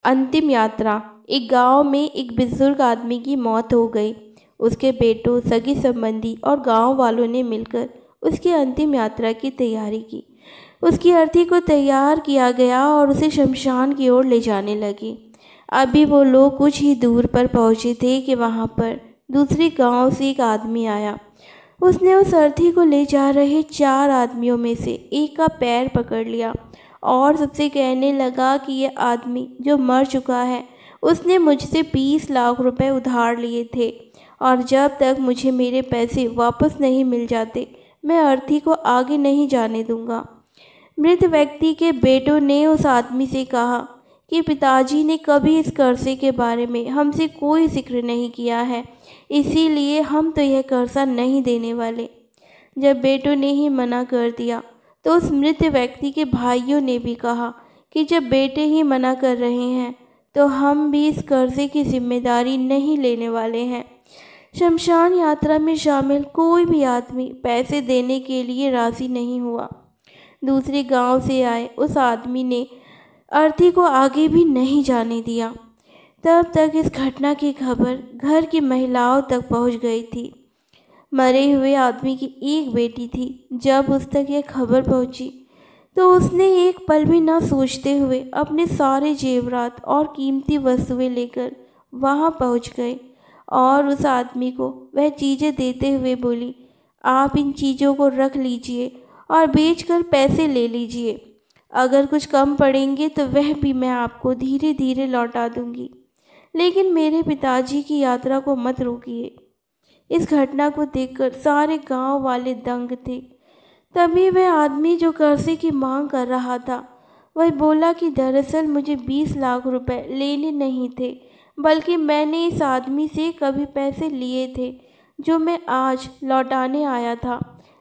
अंतिम यात्रा। एक गांव में एक बुजुर्ग आदमी की मौत हो गई। उसके बेटों, सगी संबंधी और गांव वालों ने मिलकर उसकी अंतिम यात्रा की तैयारी की। उसकी अर्थी को तैयार किया गया और उसे शमशान की ओर ले जाने लगे। अभी वो लोग कुछ ही दूर पर पहुंचे थे कि वहां पर दूसरे गांव से एक आदमी आया। उसने उस अर्थी को ले जा रहे 4 आदमियों में से एक का पैर पकड़ लिया और सबसे कहने लगा कि यह आदमी जो मर चुका है, उसने मुझसे 20 लाख रुपए उधार लिए थे और जब तक मुझे मेरे पैसे वापस नहीं मिल जाते, मैं अर्थी को आगे नहीं जाने दूंगा। मृत व्यक्ति के बेटों ने उस आदमी से कहा कि पिताजी ने कभी इस कर्जे के बारे में हमसे कोई जिक्र नहीं किया है, इसीलिए हम तो यह कर्जा नहीं देने वाले। जब बेटों ने ही मना कर दिया तो उस मृत व्यक्ति के भाइयों ने भी कहा कि जब बेटे ही मना कर रहे हैं तो हम भी इस कर्जे की जिम्मेदारी नहीं लेने वाले हैं। शमशान यात्रा में शामिल कोई भी आदमी पैसे देने के लिए राजी नहीं हुआ। दूसरे गांव से आए उस आदमी ने अर्थी को आगे भी नहीं जाने दिया। तब तक इस घटना की खबर घर की महिलाओं तक पहुंच गई थी। मरे हुए आदमी की एक बेटी थी। जब उस तक यह खबर पहुंची तो उसने एक पल भी न सोचते हुए अपने सारे जेवरात और कीमती वस्तुएं लेकर वहां पहुंच गए और उस आदमी को वह चीज़ें देते हुए बोली, आप इन चीज़ों को रख लीजिए और बेचकर पैसे ले लीजिए। अगर कुछ कम पड़ेंगे तो वह भी मैं आपको धीरे धीरे लौटा दूंगी, लेकिन मेरे पिताजी की यात्रा को मत रोकिए। इस घटना को देखकर सारे गांव वाले दंग थे। तभी वह आदमी जो कर्जे की मांग कर रहा था, वह बोला कि दरअसल मुझे 20 लाख रुपए लेने नहीं थे, बल्कि मैंने इस आदमी से कभी पैसे लिए थे जो मैं आज लौटाने आया था,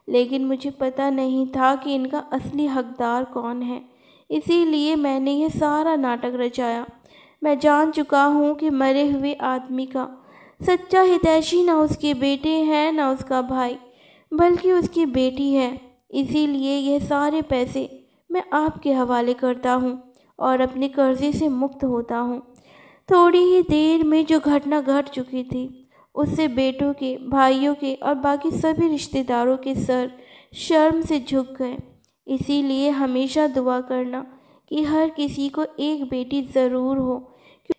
लेकिन मुझे पता नहीं था कि इनका असली हकदार कौन है, इसीलिए मैंने यह सारा नाटक रचाया। मैं जान चुका हूँ कि मरे हुए आदमी का सच्चा हितैषी न उसके बेटे हैं न उसका भाई, बल्कि उसकी बेटी है। इसीलिए यह सारे पैसे मैं आपके हवाले करता हूँ और अपने कर्जे से मुक्त होता हूँ। थोड़ी ही देर में जो घटना घट चुकी थी, उससे बेटों के, भाइयों के और बाकी सभी रिश्तेदारों के सर शर्म से झुक गए। इसीलिए हमेशा दुआ करना कि हर किसी को एक बेटी ज़रूर हो,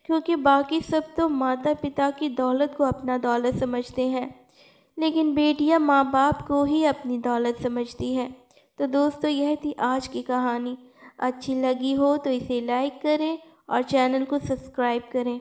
क्योंकि बाकी सब तो माता पिता की दौलत को अपना दौलत समझते हैं, लेकिन बेटियां माँ बाप को ही अपनी दौलत समझती है। तो दोस्तों, यह थी आज की कहानी। अच्छी लगी हो तो इसे लाइक करें और चैनल को सब्सक्राइब करें।